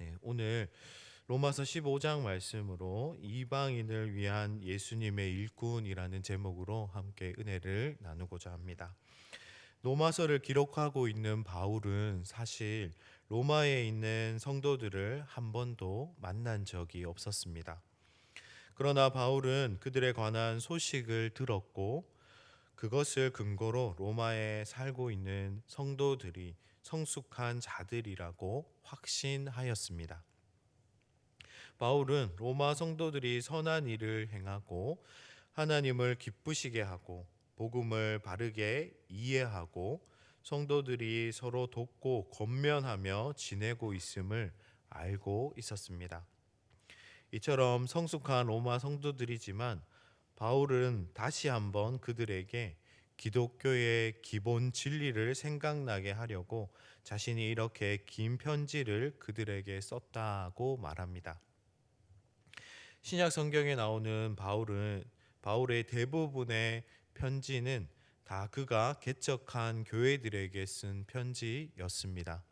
네, 오늘 로마서 15장 말씀으로 이방인을 위한 예수님의 일꾼이라는 제목으로 함께 은혜를 나누고자 합니다. 로마서를 기록하고 있는 바울은 사실 로마에 있는 성도들을 한 번도 만난 적이 없었습니다. 그러나 바울은 그들에 관한 소식을 들었고 그것을 근거로 로마에 살고 있는 성도들이 성숙한 자들이라고 확신하였습니다. 바울은 로마 성도들이 선한 일을 행하고 하나님을 기쁘시게 하고 복음을 바르게 이해하고 성도들이 서로 돕고 권면하며 지내고 있음을 알고 있었습니다. 이처럼 성숙한 로마 성도들이지만 바울은 다시 한번 그들에게 기독교의 기본 진리를 생각나게 하려고 자신이 이렇게 긴 편지를 그들에게 썼다고 말합니다. 신약 성경에 나오는 바울의 대부분의 편지는 다 그가 개척한 교회들에게 쓴 편지였습니다.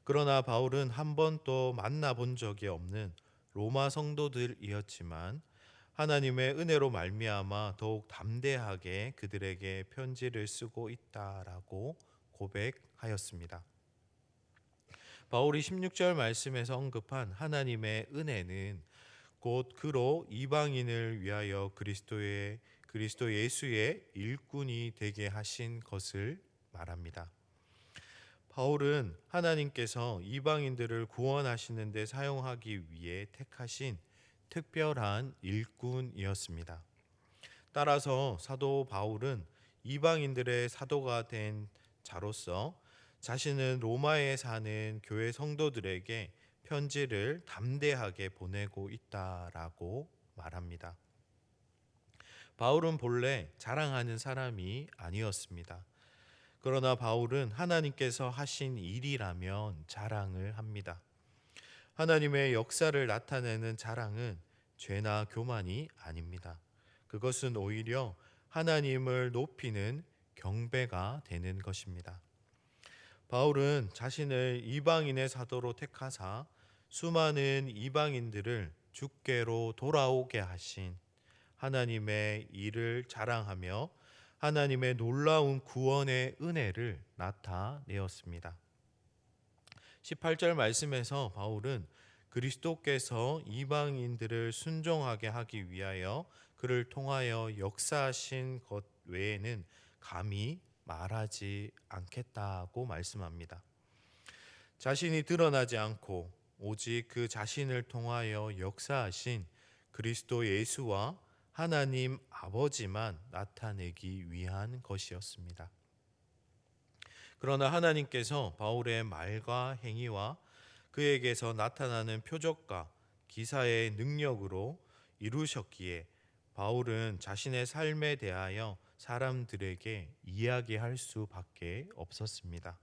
그러나 바울은 한 번도 만나본 적이 없는 로마 성도들이었지만 하나님의 은혜로 말미암아 더욱 담대하게 그들에게 편지를 쓰고 있다라고 고백하였습니다. 바울이 16절 말씀에서 언급한 하나님의 은혜는 곧 그로 이방인을 위하여 그리스도 예수의 일꾼이 되게 하신 것을 말합니다. 바울은 하나님께서 이방인들을 구원하시는 데 사용하기 위해 택하신 특별한 일꾼이었습니다. 따라서 사도 바울은 이방인들의 사도가 된 자로서 자신은 로마에 사는 교회 성도들에게 편지를 담대하게 보내고 있다라고 말합니다. 바울은 본래 자랑하는 사람이 아니었습니다. 그러나 바울은 하나님께서 하신 일이라면 자랑을 합니다. 하나님의 역사를 나타내는 자랑은 죄나 교만이 아닙니다. 그것은 오히려 하나님을 높이는 경배가 되는 것입니다. 바울은 자신을 이방인의 사도로 택하사 수많은 이방인들을 주께로 돌아오게 하신 하나님의 일을 자랑하며 하나님의 놀라운 구원의 은혜를 나타내었습니다. 18절 말씀에서 바울은 그리스도께서 이방인들을 순종하게 하기 위하여 그를 통하여 역사하신 것 외에는 감히 말하지 않겠다고 말씀합니다. 자신이 드러나지 않고 오직 그 자신을 통하여 역사하신 그리스도 예수와 하나님 아버지만 나타내기 위한 것이었습니다. 그러나 하나님께서 바울의 말과 행위와 그에게서 나타나는 표적과 기사의 능력으로 이루셨기에 바울은 자신의 삶에 대하여 사람들에게 이야기할 수밖에 없었습니다.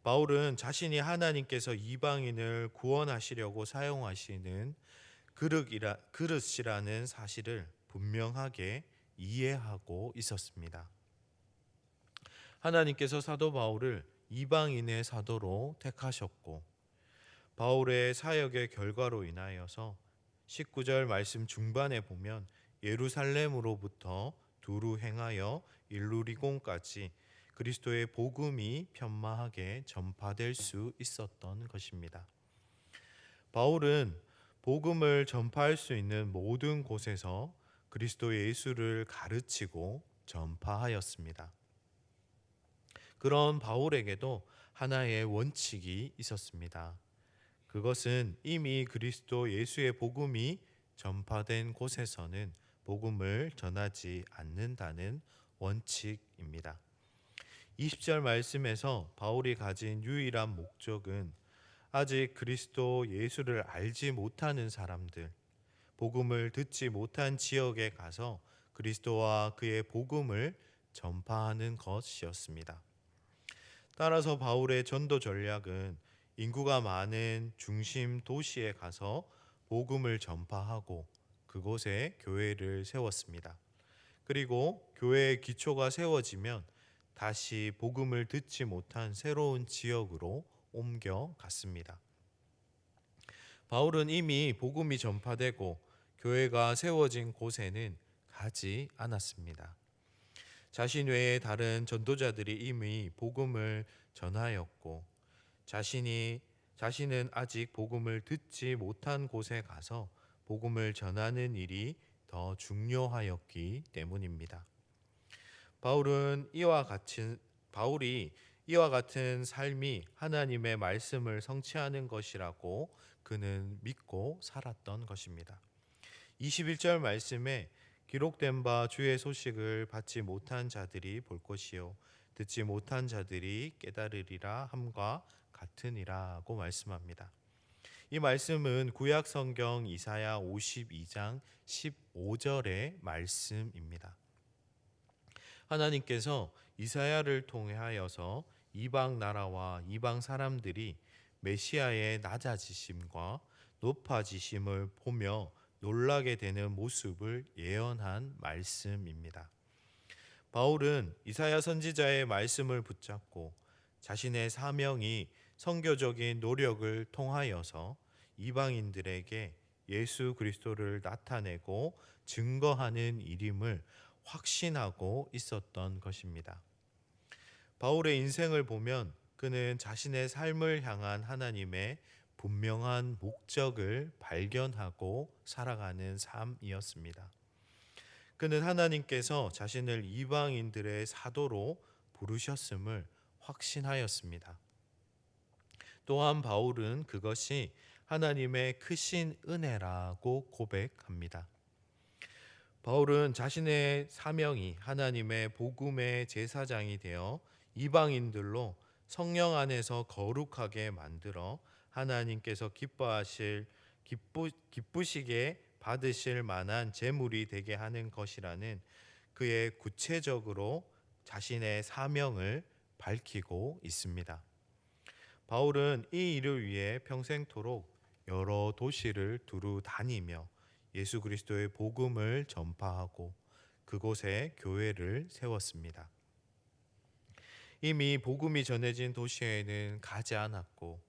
바울은 자신이 하나님께서 이방인을 구원하시려고 사용하시는 그릇이라는 사실을 분명하게 이해하고 있었습니다. 하나님께서 사도 바울을 이방인의 사도로 택하셨고 바울의 사역의 결과로 인하여서 19절 말씀 중반에 보면 예루살렘으로부터 두루 행하여 일루리곤까지 그리스도의 복음이 편마하게 전파될 수 있었던 것입니다. 바울은 복음을 전파할 수 있는 모든 곳에서 그리스도 예수를 가르치고 전파하였습니다. 그런 바울에게도 하나의 원칙이 있었습니다. 그것은 이미 그리스도 예수의 복음이 전파된 곳에서는 복음을 전하지 않는다는 원칙입니다. 20절 말씀에서 바울이 가진 유일한 목적은 아직 그리스도 예수를 알지 못하는 사람들, 복음을 듣지 못한 지역에 가서 그리스도와 그의 복음을 전파하는 것이었습니다. 따라서 바울의 전도 전략은 인구가 많은 중심 도시에 가서 복음을 전파하고 그곳에 교회를 세웠습니다. 그리고 교회의 기초가 세워지면 다시 복음을 듣지 못한 새로운 지역으로 옮겨갔습니다. 바울은 이미 복음이 전파되고 교회가 세워진 곳에는 가지 않았습니다. 자신 외에 다른 전도자들이 이미 복음을 전하였고 자신은 아직 복음을 듣지 못한 곳에 가서 복음을 전하는 일이 더 중요하였기 때문입니다. 바울이 이와 같은 삶이 하나님의 말씀을 성취하는 것이라고 그는 믿고 살았던 것입니다. 21절 말씀에 기록된 바 주의 소식을 받지 못한 자들이 볼 것이요 듣지 못한 자들이 깨달으리라 함과 같으니라고 말씀합니다. 이 말씀은 구약 성경 이사야 52장 15절의 말씀입니다. 하나님께서 이사야를 통하여서 이방 나라와 이방 사람들이 메시아의 낮아지심과 높아지심을 보며 놀라게 되는 모습을 예언한 말씀입니다. 바울은 이사야 선지자의 말씀을 붙잡고 자신의 사명이 선교적인 노력을 통하여서 이방인들에게 예수 그리스도를 나타내고 증거하는 일임을 확신하고 있었던 것입니다. 바울의 인생을 보면 그는 자신의 삶을 향한 하나님의 분명한 목적을 발견하고 살아가는 삶이었습니다. 그는 하나님께서 자신을 이방인들의 사도로 부르셨음을 확신하였습니다. 또한 바울은 그것이 하나님의 크신 은혜라고 고백합니다. 바울은 자신의 사명이 하나님의 복음의 제사장이 되어 이방인들로 성령 안에서 거룩하게 만들어 하나님께서 기쁘시게 받으실 만한 제물이 되게 하는 것이라는 그의 구체적으로 자신의 사명을 밝히고 있습니다. 바울은 이 일을 위해 평생토록 여러 도시를 두루 다니며 예수 그리스도의 복음을 전파하고 그곳에 교회를 세웠습니다. 이미 복음이 전해진 도시에는 가지 않았고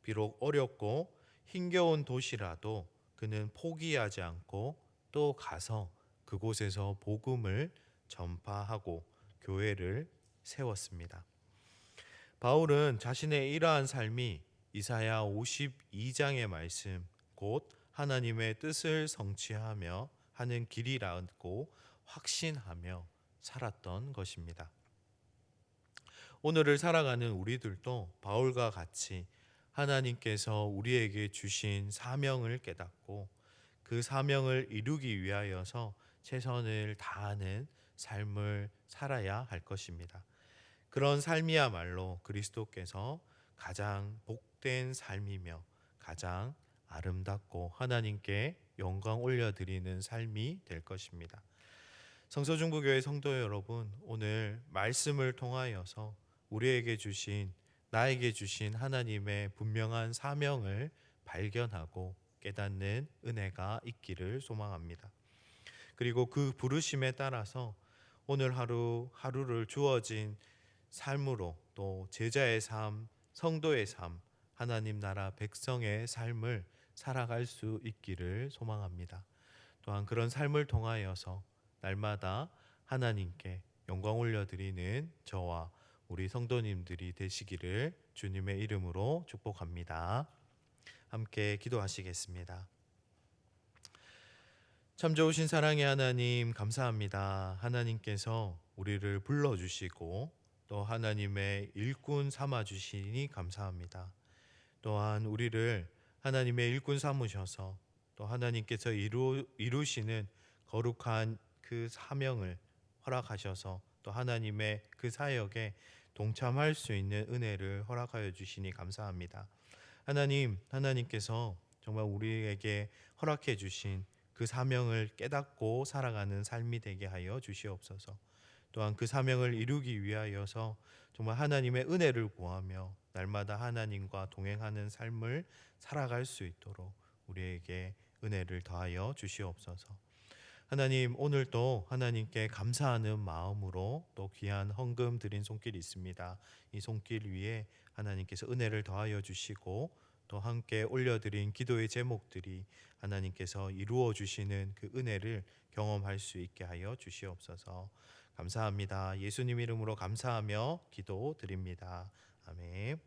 비록 어렵고 힘겨운 도시라도 그는 포기하지 않고 또 가서 그곳에서 복음을 전파하고 교회를 세웠습니다. 바울은 자신의 이러한 삶이 이사야 52장의 말씀 곧 하나님의 뜻을 성취하며 하는 길이라고 확신하며 살았던 것입니다. 오늘을 살아가는 우리들도 바울과 같이 하나님께서 우리에게 주신 사명을 깨닫고 그 사명을 이루기 위하여서 최선을 다하는 삶을 살아야 할 것입니다. 그런 삶이야말로 그리스도께서 가장 복된 삶이며 가장 아름답고 하나님께 영광 올려드리는 삶이 될 것입니다. 성서중부교회 성도 여러분, 오늘 말씀을 통하여서 나에게 주신 하나님의 분명한 사명을 발견하고 깨닫는 은혜가 있기를 소망합니다. 그리고 그 부르심에 따라서 오늘 하루를 주어진 삶으로 또 제자의 삶, 성도의 삶, 하나님 나라 백성의 삶을 살아갈 수 있기를 소망합니다. 또한 그런 삶을 통하여서 날마다 하나님께 영광 올려드리는 저와 우리 성도님들이 되시기를 주님의 이름으로 축복합니다. 함께 기도하시겠습니다. 참 좋으신 사랑의 하나님 감사합니다. 하나님께서 우리를 불러주시고 또 하나님의 일꾼 삼아주시니 감사합니다. 또한 우리를 하나님의 일꾼 삼으셔서 또 하나님께서 이루시는 거룩한 그 사명을 허락하셔서 또 하나님의 그 사역에 동참할 수 있는 은혜를 허락하여 주시니 감사합니다. 하나님께서 정말 우리에게 허락해 주신 그 사명을 깨닫고 살아가는 삶이 되게 하여 주시옵소서. 또한 그 사명을 이루기 위하여서 정말 하나님의 은혜를 구하며 날마다 하나님과 동행하는 삶을 살아갈 수 있도록 우리에게 은혜를 더하여 주시옵소서. 하나님, 오늘도 하나님께 감사하는 마음으로 또 귀한 헌금 드린 손길이 있습니다. 이 손길 위에 하나님께서 은혜를 더하여 주시고 또 함께 올려드린 기도의 제목들이 하나님께서 이루어 주시는 그 은혜를 경험할 수 있게 하여 주시옵소서. 감사합니다. 예수님 이름으로 감사하며 기도 드립니다. 아멘.